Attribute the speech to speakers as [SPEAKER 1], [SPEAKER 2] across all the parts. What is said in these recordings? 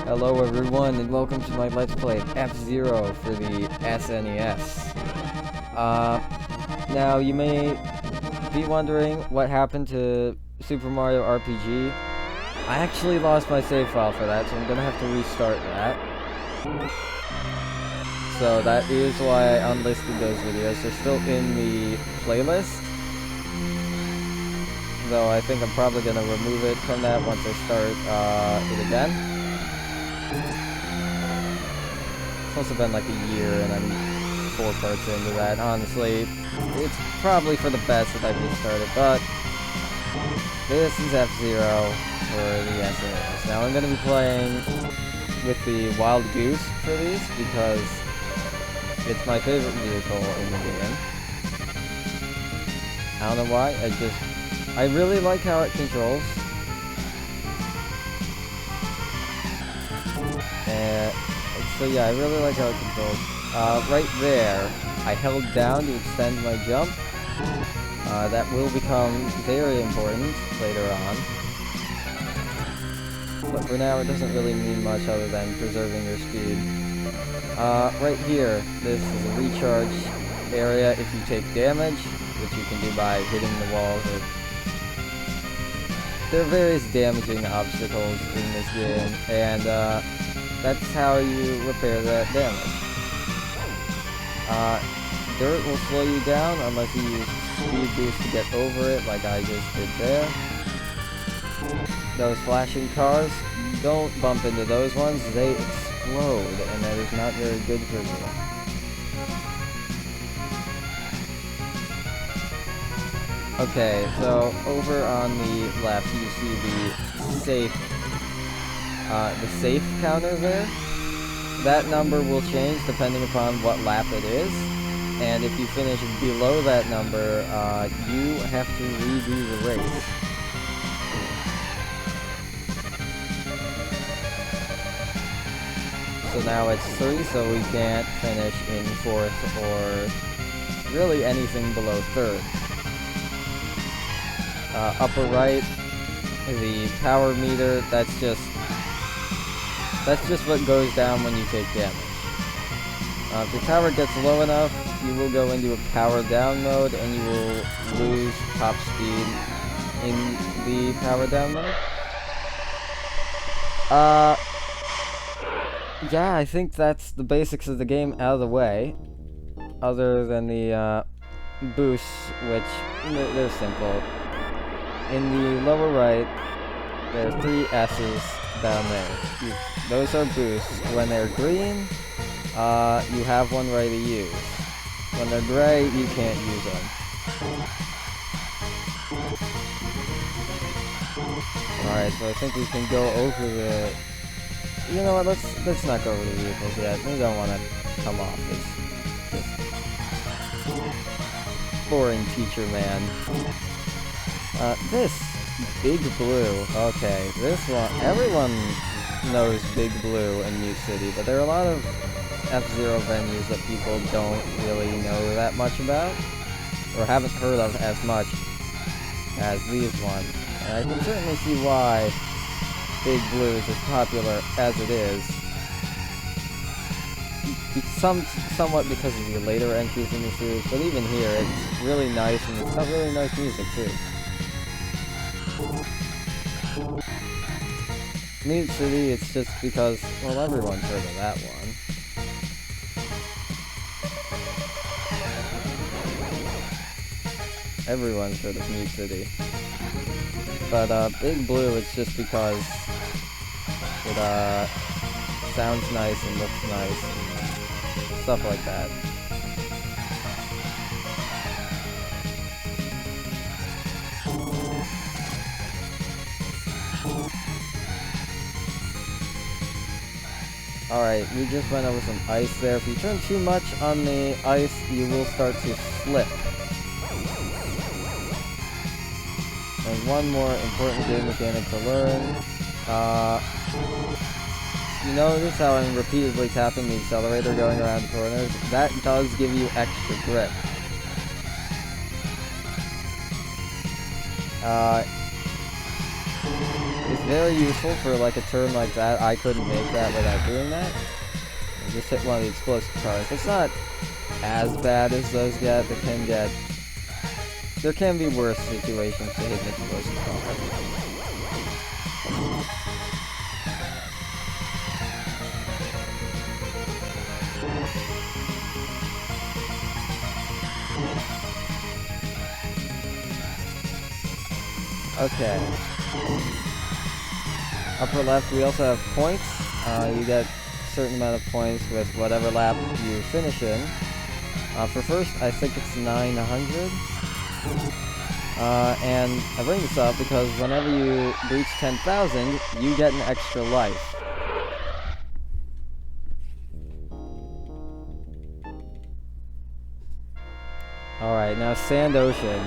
[SPEAKER 1] Hello everyone and welcome to my Let's Play F-Zero for the SNES. Now you may be wondering what happened to Super Mario RPG. I actually lost my save file for that, so I'm gonna have to restart that. So that is why I unlisted those videos. They're still in the playlist. Though I think I'm probably gonna remove it from that once I start it again. It's also been like a year and I'm 4 parts into that. Honestly, it's probably for the best that I restarted, but this is F-Zero for the SNES. Now I'm going to be playing with the Wild Goose for these because it's my favorite vehicle in the game. I don't know why, I really like how it controls. So yeah, I really like how it controls. Right there, I held down to extend my jump. That will become very important later on. But for now, it doesn't really mean much other than preserving your speed. Right here, this is a recharge area if you take damage, which you can do by hitting the walls. There are various damaging obstacles in this game, and that's how you repair that damage. Dirt will slow you down unless you use speed boost to get over it, like I just did there. Those flashing cars, don't bump into those ones, they explode, and that is not very good for you. Okay, so over on the left you see the safe counter there. That number will change depending upon what lap it is, and if you finish below that number, you have to redo the race. So now it's 3, so we can't finish in 4th or really anything below 3rd. Upper right, the power meter, that's just what goes down when you take damage. If your power gets low enough, you will go into a power down mode and you will lose top speed in the power down mode. Yeah, I think that's the basics of the game out of the way. Other than the boosts, which they're simple. In the lower right, there are 3 S's down there. Those are boosts. When they're green, you have one right to use. When they're gray, you can't use them. Alright, so I think we can go over the... You know what, let's not go over the vehicles yet. We don't want to come off as just boring teacher man. This Big Blue. Okay, this one, everyone knows Big Blue in Mute City, but there are a lot of F-Zero venues that people don't really know that much about, or haven't heard of as much as these ones. And I can certainly see why Big Blue is as popular as it is. Somewhat because of the later entries in the series, but even here, it's really nice, and it's got really nice music too. Mute City, it's just because, well, everyone's heard of that one. Everyone's heard of Mute City. But, Big Blue, it's just because it, sounds nice and looks nice and stuff like that. Alright, we just went over some ice there. If you turn too much on the ice, you will start to slip. And one more important game mechanic to learn. You notice how I'm repeatedly tapping the accelerator going around the corners? That does give you extra grip. If very useful for like a turn like that. I couldn't make that without doing that. I just hit one of the explosive cars. It's not as bad as those get. There can be worse situations to hit an explosive car. Okay. Upper left, we also have points. You get a certain amount of points with whatever lap you finish in. For first, I think it's 900. And I bring this up because whenever you reach 10,000, you get an extra life. Alright, now Sand Ocean.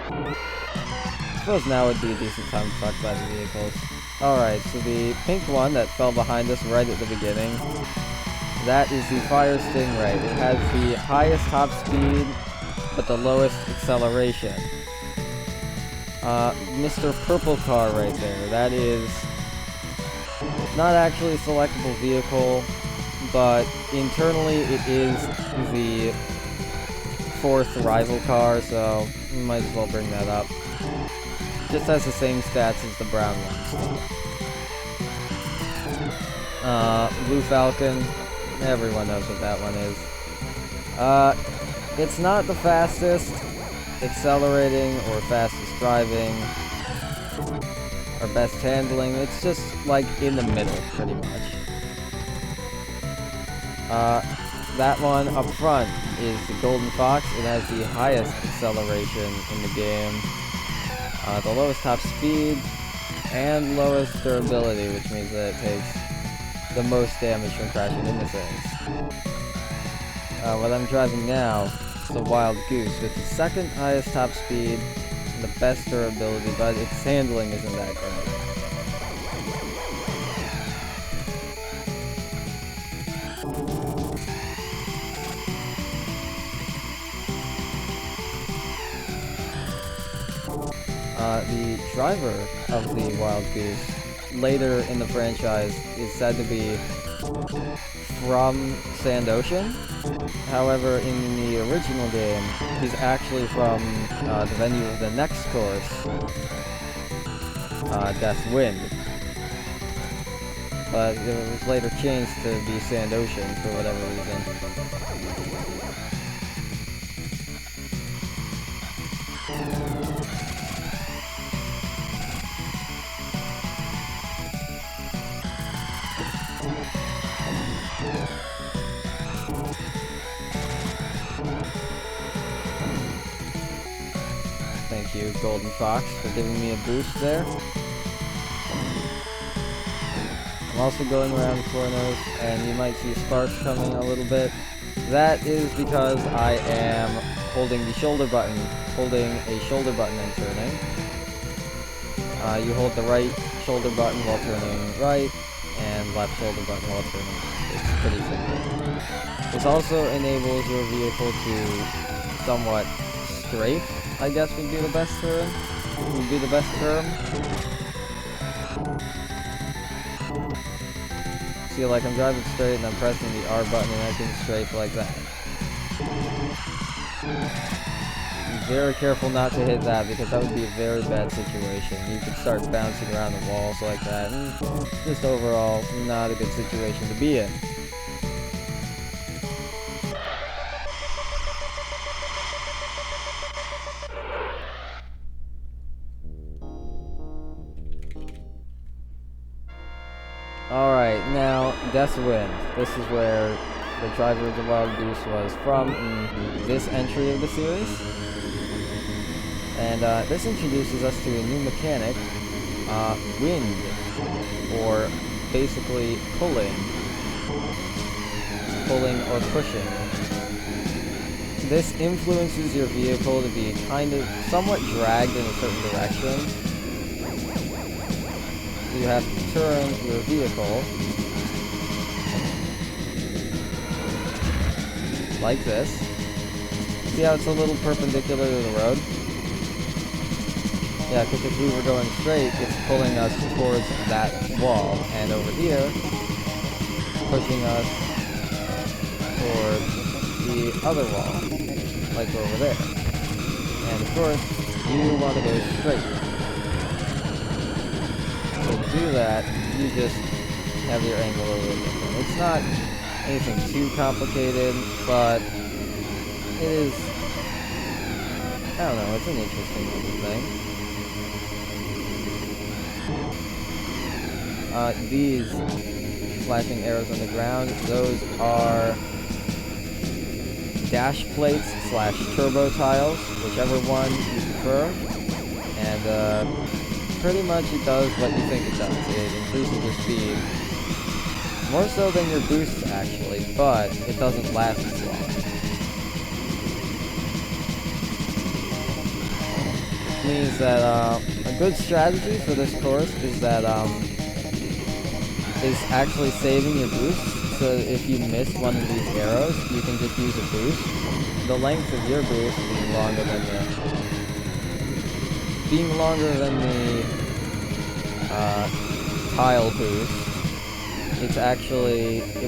[SPEAKER 1] I suppose now would be a decent time to talk about the vehicles. Alright, so the pink one that fell behind us right at the beginning, that is the Fire Stingray. It has the highest top speed, but the lowest acceleration. Mr. Purple Car right there, that is not actually a selectable vehicle, but internally it is the 4th rival car, so might as well bring that up. Just has the same stats as the brown ones. Blue Falcon, everyone knows what that one is. It's not the fastest accelerating or fastest driving or best handling. It's just like in the middle, pretty much. That one up front is the Golden Fox. It has the highest acceleration in the game, the lowest top speed, and lowest durability, which means that it takes the most damage from crashing into things. What I'm driving now is the Wild Goose, with the 2nd highest top speed and the best durability, but its handling isn't that great. The driver of the Wild Goose, later in the franchise, is said to be from Sand Ocean. However, in the original game, he's actually from the venue of the next course, Death Wind. But it was later changed to be Sand Ocean for whatever reason. Thank you, Golden Fox, for giving me a boost there. I'm also going around corners, and you might see sparks coming a little bit. That is because I am holding a shoulder button and turning. You hold the right shoulder button while turning right, and left shoulder button while turning left. It's pretty simple. This also enables your vehicle to somewhat strafe, I guess would be the best term. See, like, I'm driving straight and I'm pressing the R button and I can strafe like that. Be very careful not to hit that, because that would be a very bad situation. You could start bouncing around the walls like that, and just overall, not a good situation to be in. Alright, now, Death Wind. This is where the driver of the Wild Goose was from in this entry of the series. And this introduces us to a new mechanic, wind, or basically pulling or pushing. This influences your vehicle to be kind of somewhat dragged in a certain direction. So you have to turn your vehicle like this. See how it's a little perpendicular to the road? Yeah, because if we were going straight, it's pulling us towards that wall, and over here, pushing us towards the other wall, like over there. And of course, you want to go straight. So to do that, you just have your angle a little different. It's not anything too complicated, but it is, I don't know, it's an interesting little thing. These flashing arrows on the ground, those are dash plates / turbo tiles, whichever one you prefer. And pretty much it does what you think it does. It increases your speed, more so than your boosts actually, but it doesn't last as long. Which means that a good strategy for this course is that is actually saving your boost, so if you miss one of these arrows, you can just use a boost. The length of your boost being longer than the tile boost, it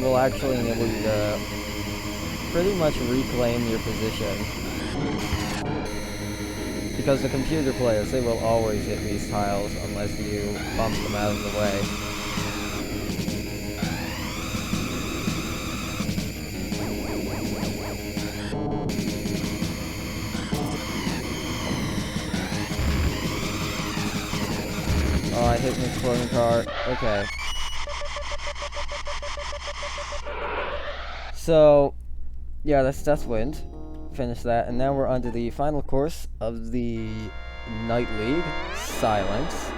[SPEAKER 1] will actually enable you to pretty much reclaim your position. Because the computer players, they will always hit these tiles unless you bump them out of the way. Oh, I hit an exploding car. Okay. So, yeah, that's Deathwind. Finish that, and now we're on to the final course of the Night League, Silence.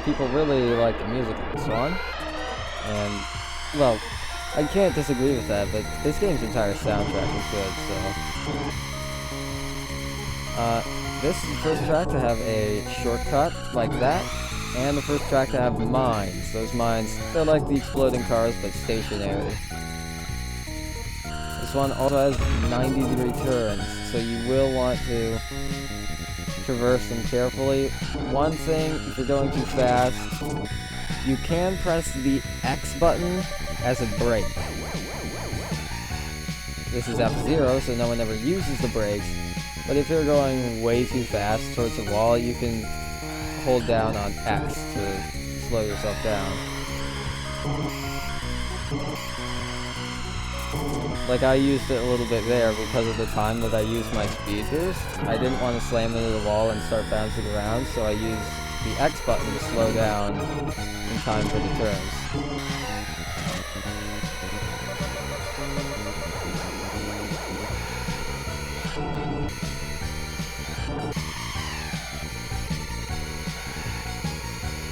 [SPEAKER 1] People really like the music of this one. And, well, I can't disagree with that, but this game's entire soundtrack is good, so... this is the first track to have a shortcut like that, and the first track to have mines. Those mines, they're like the exploding cars, but stationary. This one also has 90-degree turns, so you will want to traverse them carefully. One thing, if you're going too fast, you can press the X button as a brake. This is F-Zero, so no one ever uses the brakes. But if you're going way too fast towards the wall, you can hold down on X to slow yourself down. Like, I used it a little bit there because of the time that I used my speed boost. I didn't want to slam into the wall and start bouncing around, so I used the X button to slow down in time for the turns.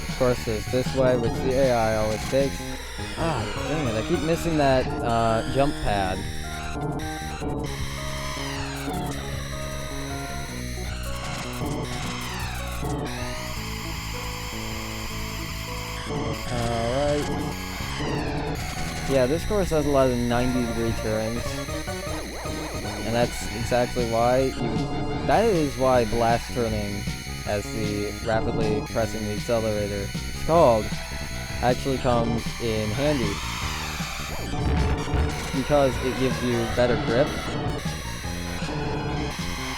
[SPEAKER 1] Of course, there's this way, which the AI always takes. Ah, dang it, I keep missing that jump pad. Alright. Yeah, this course has a lot of 90-degree turns. And that's exactly why that is why blast turning, as the rapidly pressing the accelerator is called, actually comes in handy. Because it gives you better grip,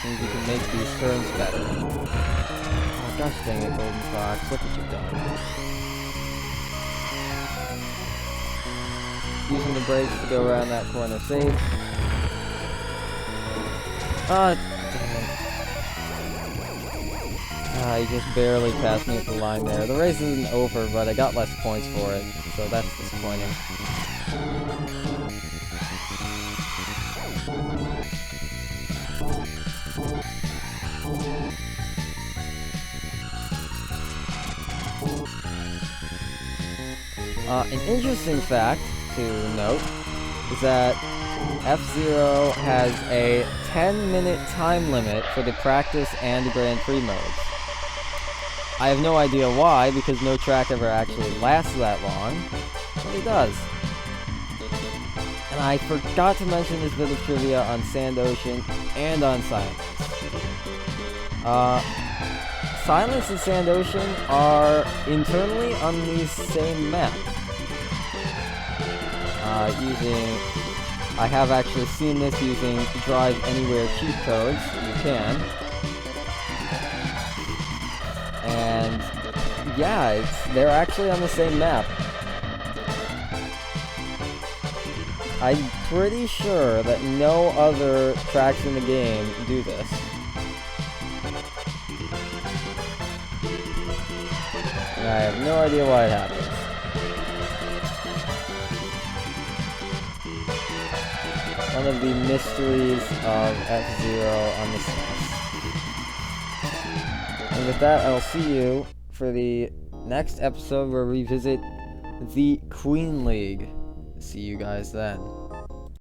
[SPEAKER 1] and you can make these turns better. Oh, gosh dang it, Golden Fox, look what you've done. Using the brakes to go around that corner safe. Ah, he just barely passed me at the line there. The race isn't over, but I got less points for it, so that's disappointing. An interesting fact to note is that F-Zero has a 10-minute time limit for the practice and Grand Prix modes. I have no idea why, because no track ever actually lasts that long, but it does. And I forgot to mention this bit of trivia on Sand Ocean and on Silence. Silence and Sand Ocean are internally on the same map. I have actually seen this using Drive Anywhere cheat codes. You can. And yeah, they're actually on the same map. I'm pretty sure that no other tracks in the game do this. And I have no idea why it happens. One of the mysteries of F-Zero on the SNES. And with that, I'll see you for the next episode where we visit the Queen League. See you guys then.